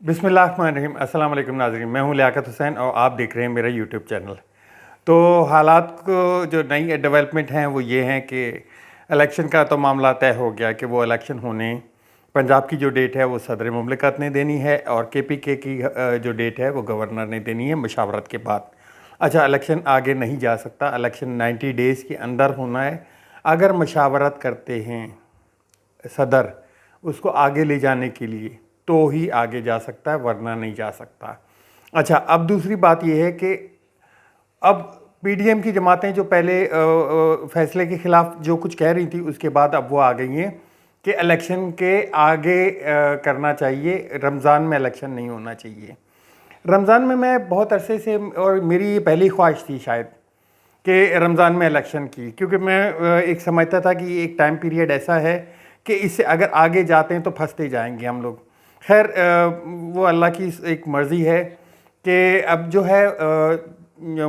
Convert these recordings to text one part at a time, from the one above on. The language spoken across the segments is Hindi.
बिस्मिल्लाहिर्रहमानिर्रहीम। अस्सलाम वालेकुम नाज़रीन, मैं हूं लियाकत हुसैन और आप देख रहे हैं मेरा यूट्यूब चैनल। तो हालात को जो नई डेवलपमेंट हैं वो ये हैं कि इलेक्शन का तो मामला तय हो गया कि वो इलेक्शन होने, पंजाब की जो डेट है वो सदर मुमलिकत ने देनी है और KPK की जो डेट है वो गवर्नर ने देनी है मशावरत के बाद। अच्छा, इलेक्शन आगे नहीं जा सकता, इलेक्शन 90 डेज़ के अंदर होना है। अगर मशावरत करते हैं सदर उसको आगे ले जाने के लिए तो ही आगे जा सकता है, वरना नहीं जा सकता। अच्छा, अब दूसरी बात यह है कि अब PDM की जमातें जो पहले फैसले के खिलाफ जो कुछ कह रही थी उसके बाद अब वो आ गई हैं कि इलेक्शन के आगे करना चाहिए, रमज़ान में इलेक्शन नहीं होना चाहिए। रमज़ान में मैं बहुत अरसे से, और मेरी ये पहली ख्वाहिश थी शायद कि रमज़ान में इलेक्शन की, क्योंकि मैं एक समझता था कि एक टाइम पीरियड ऐसा है कि इससे अगर आगे जाते हैं तो फंसते जाएंगे हम लोग। खैर, वो अल्लाह की एक मर्ज़ी है कि अब जो है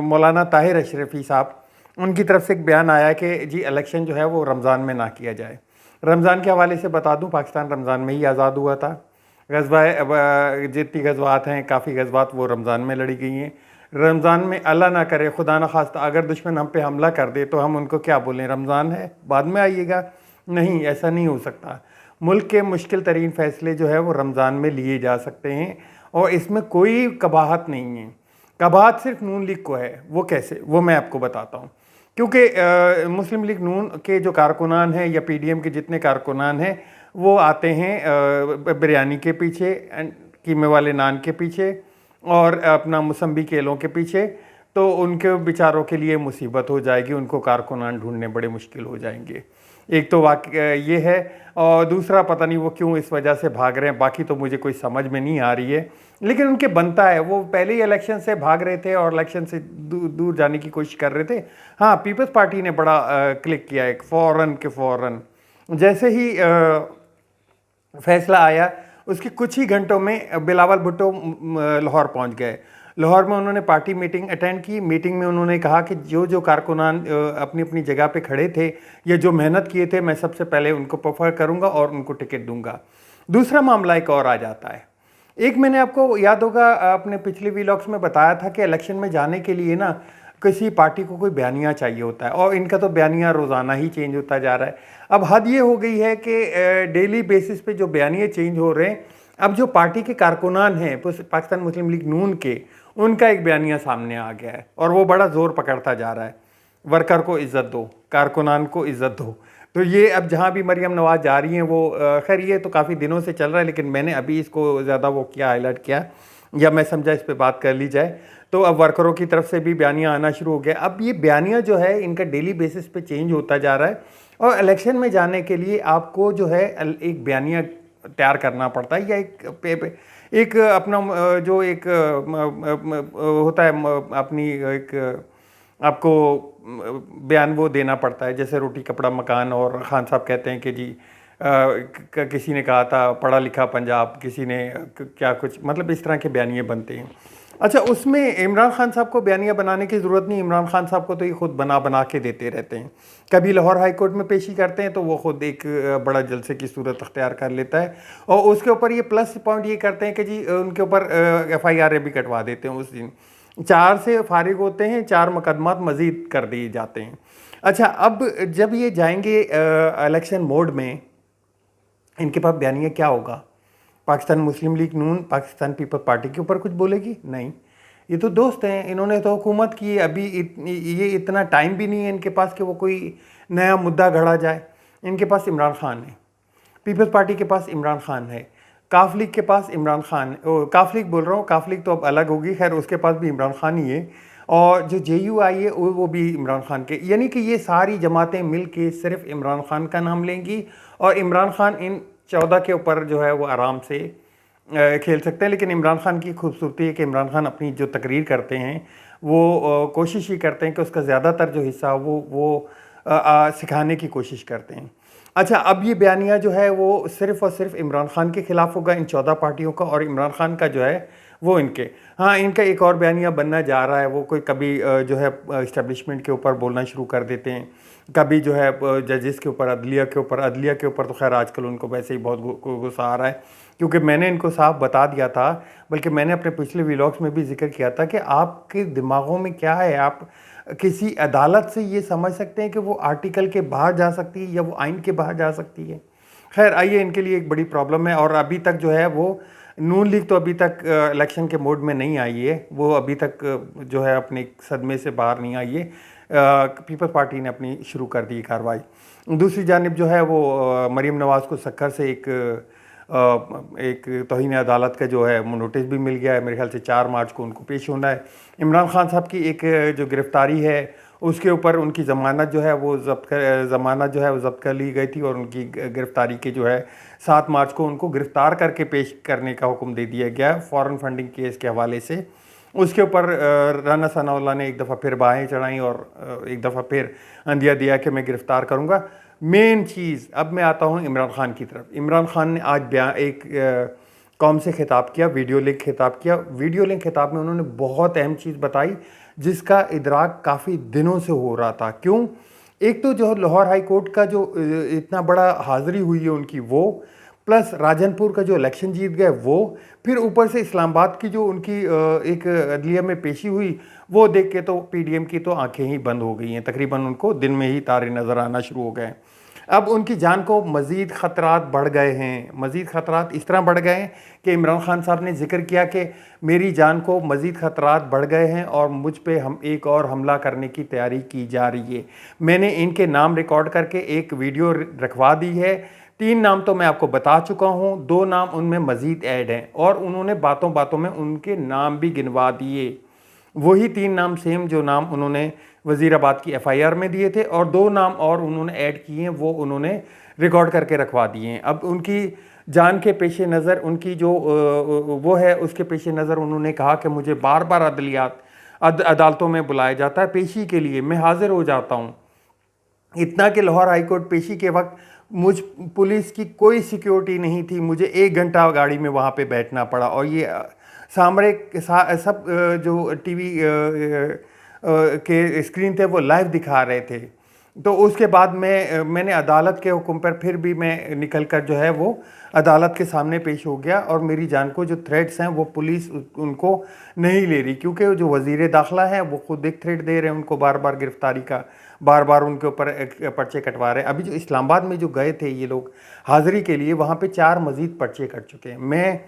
मौलाना ताहिर अशरफी साहब, उनकी तरफ से एक बयान आया कि जी इलेक्शन जो है वो रमज़ान में ना किया जाए। रमज़ान के हवाले से बता दूं, पाकिस्तान रमज़ान में ही आज़ाद हुआ था। गज़वा जितनी गज़वात हैं, काफ़ी गज़वात वो रमज़ान में लड़ी गई हैं। रमज़ान में अल्लाह ना करे, खुदा ना खास्ता, अगर दुश्मन हम पे हमला कर दे तो हम उनको क्या बोलें, रमज़ान है बाद में आइएगा? नहीं, ऐसा नहीं हो सकता। मुल्क के मुश्किल तरीन फ़ैसले जो है वो रमज़ान में लिए जा सकते हैं और इसमें कोई कबाहत नहीं है। कबाहत सिर्फ नून लीग को है। वो कैसे, वो मैं आपको बताता हूँ। क्योंकि मुस्लिम लीग नून के जो कारकुनान हैं या PDM के जितने कारकुनान हैं वो आते हैं बिरयानी के पीछे, कीमे वाले नान के पीछे और अपना मौसम्बी केलों के पीछे। तो उनके बेचारों के लिए मुसीबत हो जाएगी, उनको कारकुनान ढूंढने बड़े मुश्किल हो जाएंगे। एक तो वाक़या ये है, और दूसरा पता नहीं वो क्यों इस वजह से भाग रहे हैं, बाकी तो मुझे कोई समझ में नहीं आ रही है। लेकिन उनके बनता है, वो पहले ही इलेक्शन से भाग रहे थे और इलेक्शन से दूर जाने की कोशिश कर रहे थे। हाँ, पीपल्स पार्टी ने बड़ा क्लिक किया एक फ़ौरन के फ़ौरन, जैसे ही फैसला आया उसके कुछ ही घंटों में बिलावल भुट्टो लाहौर पहुंच गए। लाहौर में उन्होंने पार्टी मीटिंग अटेंड की। मीटिंग में उन्होंने कहा कि जो जो कारकुनान अपनी अपनी जगह पे खड़े थे या जो मेहनत किए थे, मैं सबसे पहले उनको प्रेफर करूंगा और उनको टिकट दूंगा। दूसरा मामला एक और आ जाता है। एक मैंने आपको याद होगा अपने पिछले वीलॉग्स में बताया था कि इलेक्शन में जाने के लिए ना किसी पार्टी को कोई बयानिया चाहिए होता है, और इनका तो बयानिया रोज़ाना ही चेंज होता जा रहा है। अब हद ये हो गई है कि डेली बेसिस पे जो बयानिए चेंज हो रहे हैं। अब जो पार्टी के कारकुनान हैं पाकिस्तान मुस्लिम लीग नून के, उनका एक बयानिया सामने आ गया है और वो बड़ा ज़ोर पकड़ता जा रहा है, वर्कर को इज़्ज़त दो, कारकुनान को इज़्ज़त दो। तो ये अब जहाँ भी मरियम नवाज़ जा रही हैं वो खैर ये तो काफ़ी दिनों से चल रहा है, लेकिन मैंने अभी इसको ज़्यादा वो किया, हाईलाइट किया, या मैं समझा इस पर बात कर ली जाए। तो अब वर्करों की तरफ से भी बयानिया आना शुरू हो गया। अब ये बयानिया जो है इनका डेली बेसिस पे चेंज होता जा रहा है, और इलेक्शन में जाने के लिए आपको जो है एक बयानिया तैयार करना पड़ता है, या एक अपना जो एक होता है अपनी एक आपको बयान वो देना पड़ता है, जैसे रोटी कपड़ा मकान। और खान साहब कहते हैं कि जी किसी ने कहा था पढ़ा लिखा पंजाब, किसी ने क्या कुछ, मतलब इस तरह के बयानिए बनते हैं। अच्छा, उसमें इमरान खान साहब को बयानिया बनाने की ज़रूरत नहीं, इमरान खान साहब को तो ये खुद बना बना के देते रहते हैं। कभी लाहौर हाई कोर्ट में पेशी करते हैं तो वो खुद एक बड़ा जलसे की सूरत अख्तियार कर लेता है, और उसके ऊपर ये प्लस पॉइंट ये करते हैं कि जी उनके ऊपर FIR भी कटवा देते हैं। उस दिन 4 से फारिग होते हैं, 4 मुकदमात मज़ीद कर दिए जाते हैं। अच्छा, अब जब ये जाएंगे इलेक्शन मोड में, इनके पास बयानिया क्या होगा? पाकिस्तान मुस्लिम लीग नून पाकिस्तान पीपल्स पार्टी के ऊपर कुछ बोलेगी? नहीं, ये तो दोस्त हैं, इन्होंने तो हुकूमत की, अभी ये इतना टाइम भी नहीं है इनके पास कि वो कोई नया मुद्दा गढ़ा जाए। इनके पास इमरान खान है, पीपल्स पार्टी के पास इमरान खान है, काफ लीग के पास इमरान खान, काफ लीग बोल रहा हूँ, काफ लीग तो अब अलग होगी, खैर उसके पास भी इमरान खान ही है, और जो JUI है वो भी इमरान खान के। यानी कि ये सारी जमातें मिल के सिर्फ इमरान खान का नाम लेंगी, और इमरान खान इन 14 के ऊपर जो है वो आराम से खेल सकते हैं। लेकिन इमरान खान की खूबसूरती है कि इमरान खान अपनी जो तकरीर करते हैं वो कोशिश ही करते हैं कि उसका ज़्यादातर जो हिस्सा वो सिखाने की कोशिश करते हैं। अच्छा, अब ये बयानिया जो है वो सिर्फ़ और सिर्फ इमरान खान के ख़िलाफ़ होगा, इन 14 पार्टियों का, और इमरान खान का जो है वो इनके, हाँ इनका एक और बयानिया बनना जा रहा है, वो कोई कभी जो है इस्टेब्लिशमेंट के ऊपर बोलना शुरू कर देते हैं, कभी जो है जजेस के ऊपर, अदलिया के ऊपर तो खैर आजकल उनको वैसे ही बहुत गुस्सा आ रहा है, क्योंकि मैंने इनको साफ बता दिया था, बल्कि मैंने अपने पिछले व्लॉग्स में भी जिक्र किया था कि आपके दिमागों में क्या है, आप किसी अदालत से ये समझ सकते हैं कि वो आर्टिकल के बाहर जा सकती है या वो आइन के बाहर जा सकती है। खैर आइए, इनके लिए एक बड़ी प्रॉब्लम है, और अभी तक जो है वो नून लीग तो अभी तक इलेक्शन के मोड में नहीं आई है, वो अभी तक जो है अपने सदमे से बाहर नहीं आई है। पीपल्स पार्टी ने अपनी शुरू कर दी कार्रवाई। दूसरी जानिब जो है वो मरीम नवाज़ को सक्कर से एक तौहीन अदालत का जो है नोटिस भी मिल गया है, मेरे ख्याल से 4 मार्च को उनको पेश होना है। इमरान खान साहब की एक जो गिरफ्तारी है उसके ऊपर उनकी ज़मानत जो है वो ज़ब्त कर ली गई थी, और उनकी गिरफ्तारी के जो है 7 मार्च को उनको गिरफ्तार करके पेश करने का हुक्म दे दिया गया फॉरेन फंडिंग केस के हवाले से। उसके ऊपर राना सनाउल्लाह ने एक दफ़ा फिर बाहें चढ़ाई और एक दफ़ा फिर अंदिया दिया कि मैं गिरफ़्तार करूँगा। मेन चीज़, अब मैं आता हूँ इमरान खान की तरफ। इमरान खान ने आज एक कौम से खिताब किया, वीडियो लिंक खिताब किया। वीडियो लिंक खिताब में उन्होंने बहुत अहम चीज़ बताई जिसका इदराक काफ़ी दिनों से हो रहा था। क्यों? एक तो जो लाहौर हाई कोर्ट का जो इतना बड़ा हाज़िरी हुई है उनकी, वो प्लस राजनपुर का जो इलेक्शन जीत गए वो, फिर ऊपर से इस्लामाबाद की जो उनकी एक अदलिया में पेशी हुई, वो देख के तो पीडीएम की तो आंखें ही बंद हो गई हैं, तकरीबन उनको दिन में ही तारे नज़र आना शुरू हो गए। अब उनकी जान को मज़ीद ख़तरात बढ़ गए हैं, मज़ीद ख़तरात इस तरह बढ़ गए हैं कि इमरान खान साहब ने जिक्र किया कि मेरी जान को मज़ीद ख़तरात बढ़ गए हैं और मुझ पे हम एक और हमला करने की तैयारी की जा रही है। मैंने इनके नाम रिकॉर्ड करके एक वीडियो रखवा दी है। 3 नाम तो मैं आपको बता चुका हूँ, 2 नाम उनमें मज़ीद ऐड हैं, और उन्होंने बातों बातों में उनके नाम भी गिनवा दिए। वही 3 नाम सेम जो नाम उन्होंने वज़ीराबाद की एफआईआर में दिए थे, और 2 नाम और उन्होंने ऐड किए हैं, वो उन्होंने रिकॉर्ड करके रखवा दिए हैं। अब उनकी जान के पेश नज़र, उनकी जो वो है उसके पेश नज़र उन्होंने कहा कि मुझे बार बार अदालतों में बुलाया जाता है पेशी के लिए, मैं हाजिर हो जाता हूँ। इतना कि लाहौर हाई कोर्ट पेशी के वक्त मुझ पुलिस की कोई सिक्योरिटी नहीं थी, मुझे 1 घंटा गाड़ी में वहाँ पे बैठना पड़ा, और ये सामने सब जो टीवी के स्क्रीन थे वो लाइव दिखा रहे थे। तो उसके बाद मैंने अदालत के हुक्म पर फिर भी मैं निकल कर जो है वो अदालत के सामने पेश हो गया, और मेरी जान को जो थ्रेट्स हैं वो पुलिस उनको नहीं ले रही, क्योंकि जो वज़ीर दाखिला हैं वो खुद एक थ्रेट दे रहे हैं उनको बार बार गिरफ्तारी का, बार बार उनके ऊपर पर्चे कटवा रहे हैं। अभी जो इस्लामाबाद में जो गए थे ये लोग हाज़िरी के लिए, वहाँ पे 4 मज़ीद पर्चे कट चुके हैं। मैं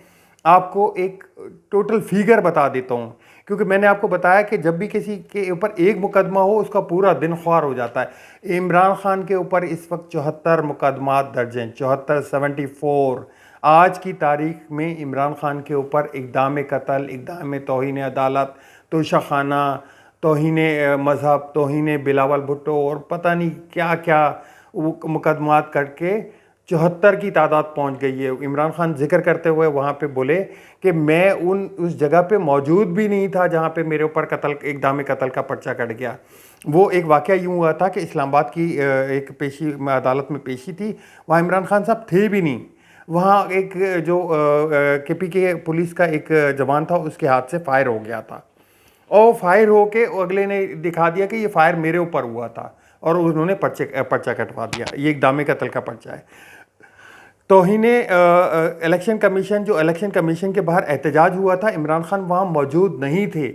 आपको एक टोटल फिगर बता देता हूँ, क्योंकि मैंने आपको बताया कि जब भी किसी के ऊपर एक मुकदमा हो उसका पूरा दिन ख्वार हो जाता है। इमरान खान के ऊपर इस वक्त 74 मुकदमात दर्ज हैं, 74 आज की तारीख में इमरान खान के ऊपर इक़दाम कत्ल, इक़दाम तौहीन अदालत, तोशाखाना, तौहीन मज़हब, तौहीन बिलावल भुट्टो और पता नहीं क्या क्या मुकदमात करके 74 की तादाद पहुंच गई है। इमरान खान जिक्र करते हुए वहाँ पे बोले कि मैं उस जगह पे मौजूद भी नहीं था जहाँ पे मेरे ऊपर इक़दाम कत्ल का पर्चा कट गया। वो एक वाक़या यूँ हुआ था कि इस्लामाबाद की एक पेशी अदालत में पेशी थी, वहाँ इमरान खान साहब थे भी नहीं। वहाँ एक जो KPK पुलिस का एक जवान था, उसके हाथ से फायर हो गया था, और फायर हो के अगले ने दिखा दिया कि ये फायर मेरे ऊपर हुआ था, और उन्होंने पर्चा कटवा दिया। ये इक़दाम कत्ल का पर्चा है। तौहीन इलेक्शन कमीशन, जो इलेक्शन कमीशन के बाहर एहतजाज हुआ था, इमरान खान वहाँ मौजूद नहीं थे।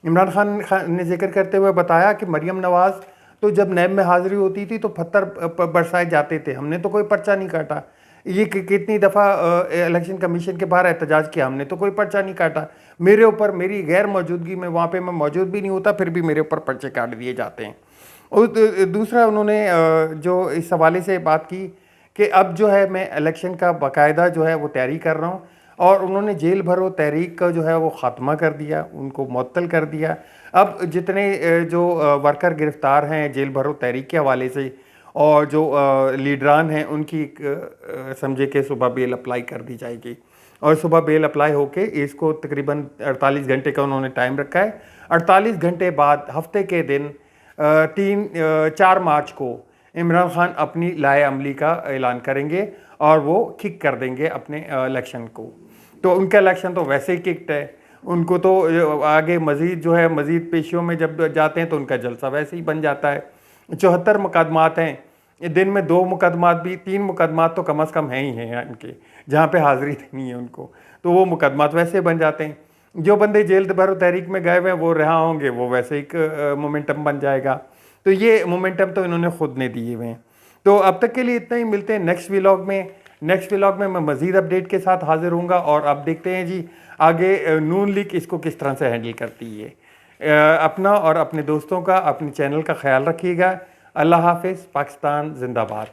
इमरान खान ने जिक्र करते हुए बताया कि मरीम नवाज़ तो जब नैब में हाज़िरी होती थी तो पत्थर बरसाए जाते थे, हमने तो कोई पर्चा नहीं काटा। ये कितनी दफ़ा इलेक्शन कमीशन के बाहर एहतजाज किया, हमने तो कोई पर्चा नहीं काटा। मेरे ऊपर मेरी गैर मौजूदगी में, वहाँ पे मैं मौजूद भी नहीं होता, फिर भी मेरे ऊपर पर्चे काट दिए जाते हैं। और दूसरा उन्होंने जो इस हवाले से बात की कि अब जो है मैं इलेक्शन का बाकायदा जो है वो तैयारी कर रहा हूँ, और उन्होंने जेल भरो तहरीक का जो है वो ख़ात्मा कर दिया, उनको मुअत्तल कर दिया। अब जितने जो वर्कर गिरफ़्तार हैं जेल भरो तहरीक के हवाले से, और जो लीडरान हैं उनकी समझे कि सुबह बेल अप्लाई कर दी जाएगी, और सुबह बेल अप्लाई होके इसको तकरीबन 48 घंटे का उन्होंने टाइम रखा है। 48 घंटे बाद हफ्ते के दिन 4 मार्च को इमरान खान अपनी लाए अमली का ऐलान करेंगे, और वो किक कर देंगे अपने इलेक्शन को। तो उनका इलेक्शन तो वैसे ही किक्ड है, उनको तो आगे मज़ीद जो है मज़ीद पेशियों में जब जाते हैं तो उनका जलसा वैसे ही बन जाता है। 74 मुकदमात हैं, दिन में 2 मुकदमात भी, 3 मुकदमात तो कम अज़ कम हैं ही हैं इनके, जहाँ पे हाज़िरी देनी है उनको, तो वो मुकदमात वैसे बन जाते हैं। जो बंदे जेल भरो तहरीक में गए हुए हैं वो रिहा होंगे, वो वैसे एक मोमेंटम बन जाएगा। तो ये मोमेंटम तो इन्होंने ख़ुद ने दिए हुए हैं। तो अब तक के लिए इतना ही, मिलते हैं नेक्स्ट व्लॉग में। नेक्स्ट व्लॉग में मैं मज़ीद अपडेट के साथ हाज़िर होऊंगा और अब देखते हैं जी आगे नून लीग इसको किस तरह से हैंडल करती है। अपना और अपने दोस्तों का, अपने चैनल का ख्याल रखिएगा। अल्लाह हाफ़िज़। पाकिस्तान जिंदाबाद।